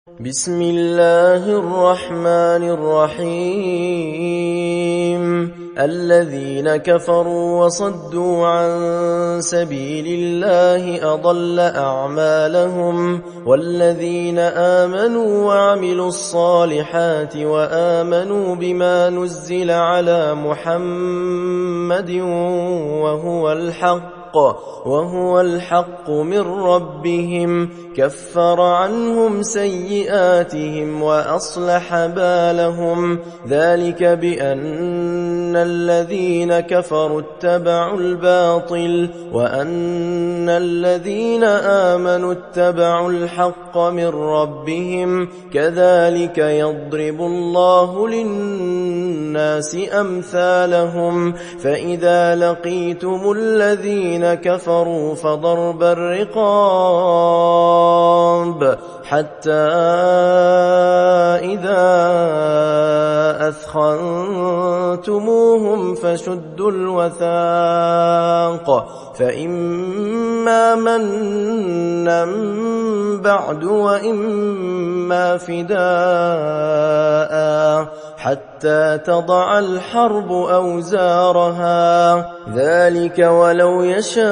بسم الله الرحمن الرحيم الذين كفروا وصدوا عن سبيل الله أضل أعمالهم والذين آمنوا وعملوا الصالحات وآمنوا بما نزل على محمد وهو الحق من ربهم كفر عنهم سيئاتهم وأصلح بالهم ذلك بأن الذين كفروا اتبعوا الباطل وأن الذين آمنوا اتبعوا الحق من ربهم كذلك يضرب الله للناس أمثالهم فإذا لقيتم الذين كفروا فضرب الرقاب حتى إذا أثخنتموهم فشدوا الوثاق فإما منا بعد وإما فداء حتى تضع الحرب أوزارها ذلك ولو يشاء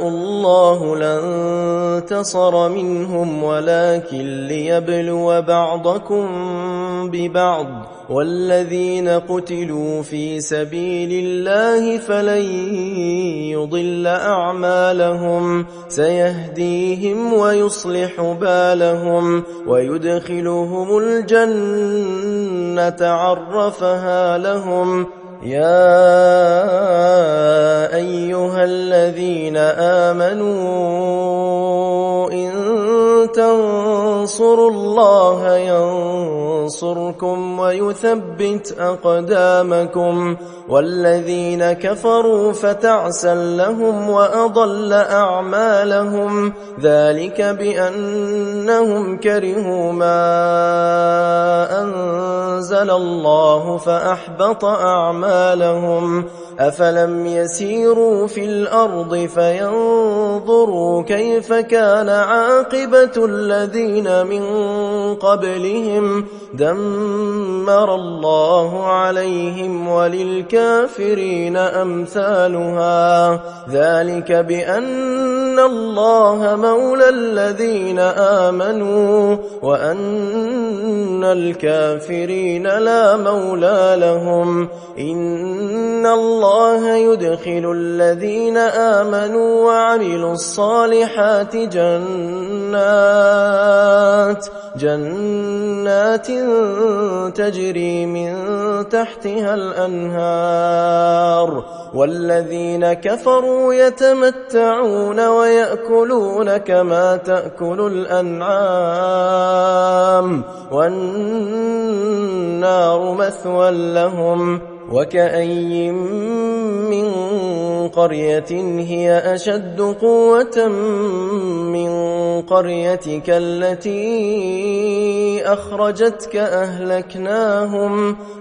الله لانتصر منهم ولكن ليبلو بعضكم ببعض والذين قتلوا في سبيل الله فلن يضل أعمالهم سيهديهم ويصلح بالهم ويدخلهم الجنة عرفها لهم يا أيها الذين آمنوا إن تنصروا الله ينصركم ويثبت أقدامكم والذين كفروا فتعسا لهم وأضل أعمالهم ذلك بأنهم كرهوا ما أنزل الله فأحبط أعمالهم أفلم يسيروا في الأرض فينظروا كيف كان عاقبة الذين من قبلهم دمر الله عليهم وللكافرين أمثالها ذلك بأن الله مولى الذين آمنوا وأن الكافرين لا مولى لهم إن الله يدخل الذين آمنوا وعملوا الصالحات جنات تجري من تحتها الأنهار والذين كفروا يتمتعون ويأكلون كما تأكل الأنعام والنار مثوى لهم وكأي من قرية هي أشد قوة من قريتك التي أخرجتك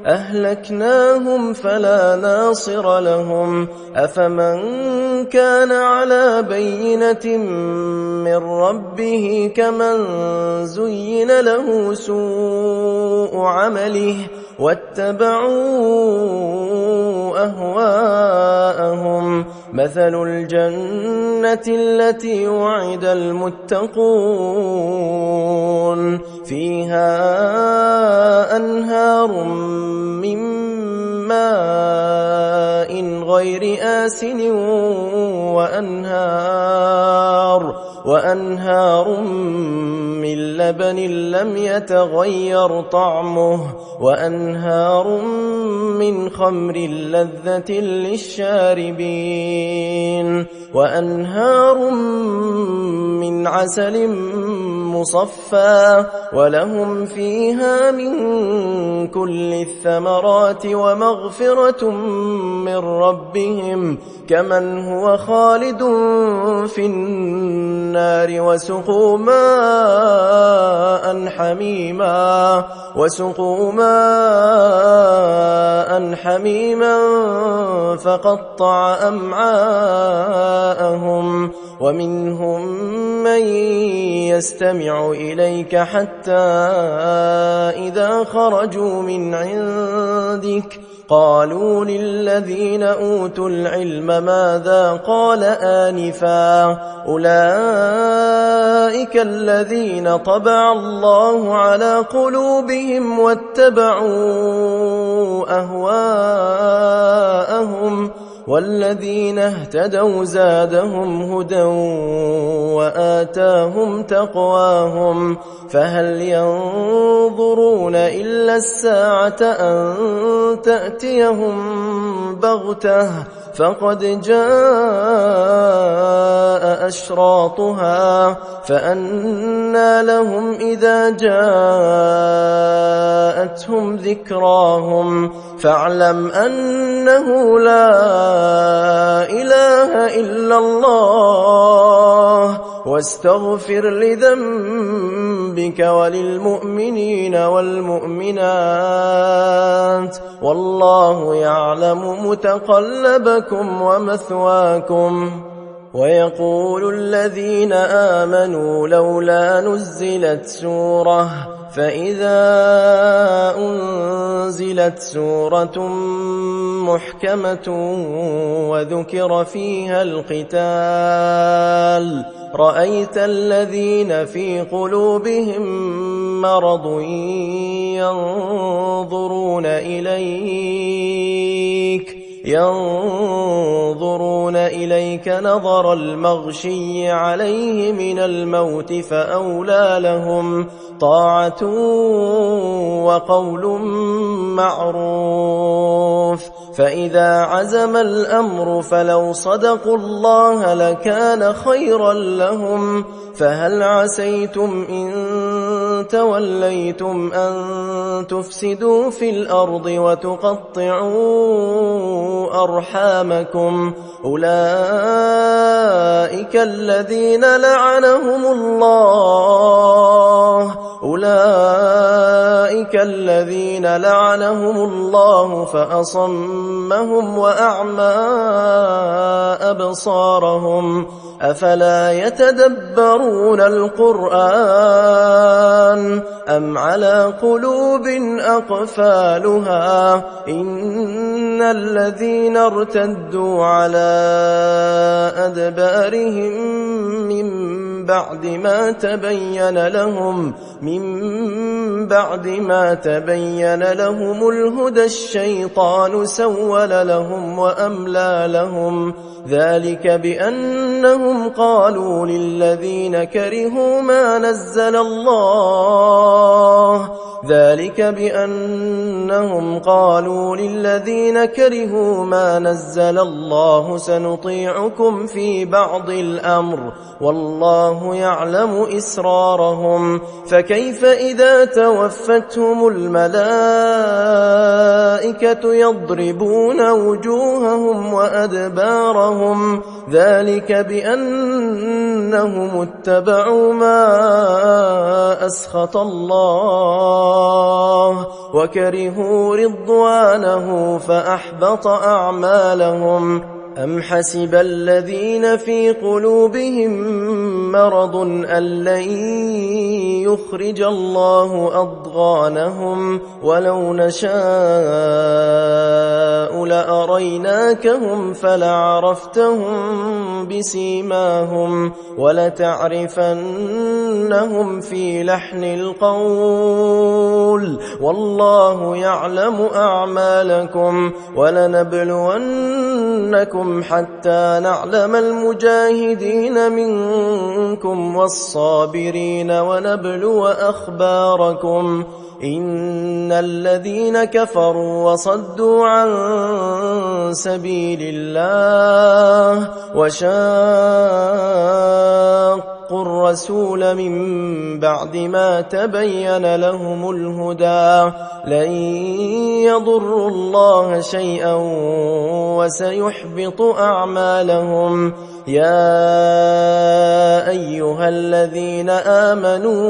أهلكناهم فلا ناصر لهم أفمن كان على بينة من ربه كمن زين له سوء عمله واتبعوا أهواءهم مثل الجنة التي وعد المتقون فيها أنهار من ماء غير آسن وأنهار من لبن لم يتغير طعمه وأنهار من خمر لذة للشاربين وأنهار من عسل مصفى ولهم فيها من كل الثمرات ومغفرة من ربهم كمن هو خالد في النار وسقوا ماء حميما فقطع أمعاءهم ومنهم من يستمع نستمع إليك حتى إذا خرجوا من عندك قالوا للذين أوتوا العلم ماذا قال آنفا أولئك الذين طبع الله على قلوبهم واتبعوا أهواءهم والذين اهتدوا زادهم هدى وآتاهم تقواهم فهل ينظرون إلا الساعة أن تأتيهم بغتة فقد جاء أشراطها فأنى لهم إذا جاءتهم ذكراهم فاعلم أنه لا إله إلا الله واستغفر لذنبك وللمؤمنين والمؤمنات والله يعلم متقلبكم ومثواكم. ويقول الذين آمنوا لولا نزلت سورة فإذا أنزلت سورة محكمة وذكر فيها القتال رأيت الذين في قلوبهم مرض ينظرون إليك نظر المغشي عليه من الموت فأولى لهم طاعة وقول معروف فإذا عزم الأمر فلو صدقوا الله لكان خيرا لهم فهل عسيتم إن توليتم أن تفسدوا في الأرض وتقطعوا أرحامكم أولئك الذين لعنهم الله فأصمهم وأعمى أبصارهم أفلا يتدبرون القرآن أم على قلوب أقفالها إن الذين ارتدوا على أدبارهم من بعد ما تبين لهم الهدى الشيطان سول لهم وأملى لهم ذلك بأنهم قالوا للذين كرهوا ما نزل الله سنطيعكم في بعض الأمر والله يعلم إسرارهم فكيف إذا توفتهم الملائكة يضربون وجوههم وأدبارهم ذلك بأنهم اتبعوا ما أسخط الله وكرهوا رضوانه فأحبط أعمالهم أم حسب الذين في قلوبهم مرض أن لن يخرج الله أضغانهم ولو نشاء لأريناكهم فلعرفتهم بسيماهم ولتعرفنهم في لحن القول والله يعلم أعمالكم ولنبلونكم حتى نعلم المجاهدين منكم والصابرين ونبلو أخباركم إن الذين كفروا وصدوا عن سبيل الله وشاقوا الرسول من بعد ما تبين لهم الهدى لن يضروا الله شيئا وسيحبط أعمالهم يا أيها الذين آمنوا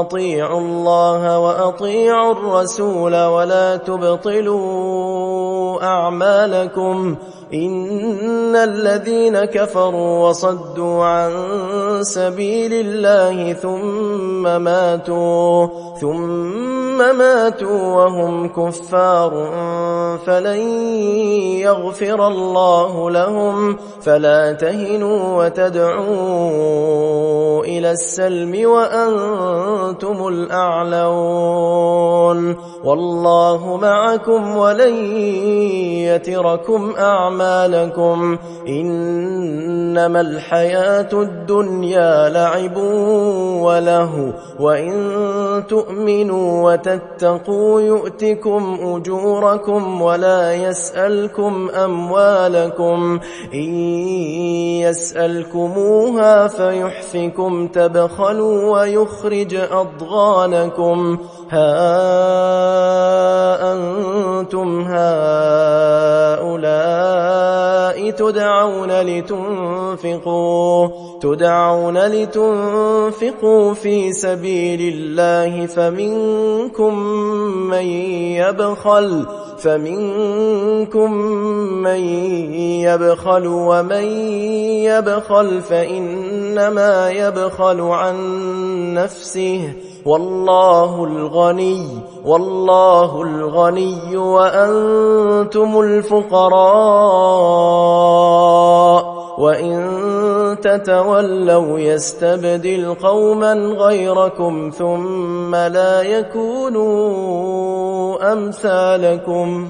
أطيعوا الله وأطيعوا الرسول ولا تبطلوا أعمالكم إن الذين كفروا وصدوا عن سبيل الله ثم ماتوا وهم كفار فلن يغفر الله لهم فلا تهنوا وتدعوا إلى السلم وأنتم الأعلون والله معكم ولن يتركم أعمالكم إنما الحياة الدنيا لعب وله وإن تؤمنوا وتتقوا يؤتكم أجوركم ولا يسألكم أموالكم إن يسألكموها فيحفكم تبخلوا ويخرج أضغانكم ها أنتم هؤلاء تدعون لتنفقوا في سبيل الله فمنكم من يبخل ومن يبخل فإنما يبخل عن نفسه والله الغني وأنتم الفقراء وإن تتولوا يستبدل قوما غيركم ثم لا يكونوا أمثالكم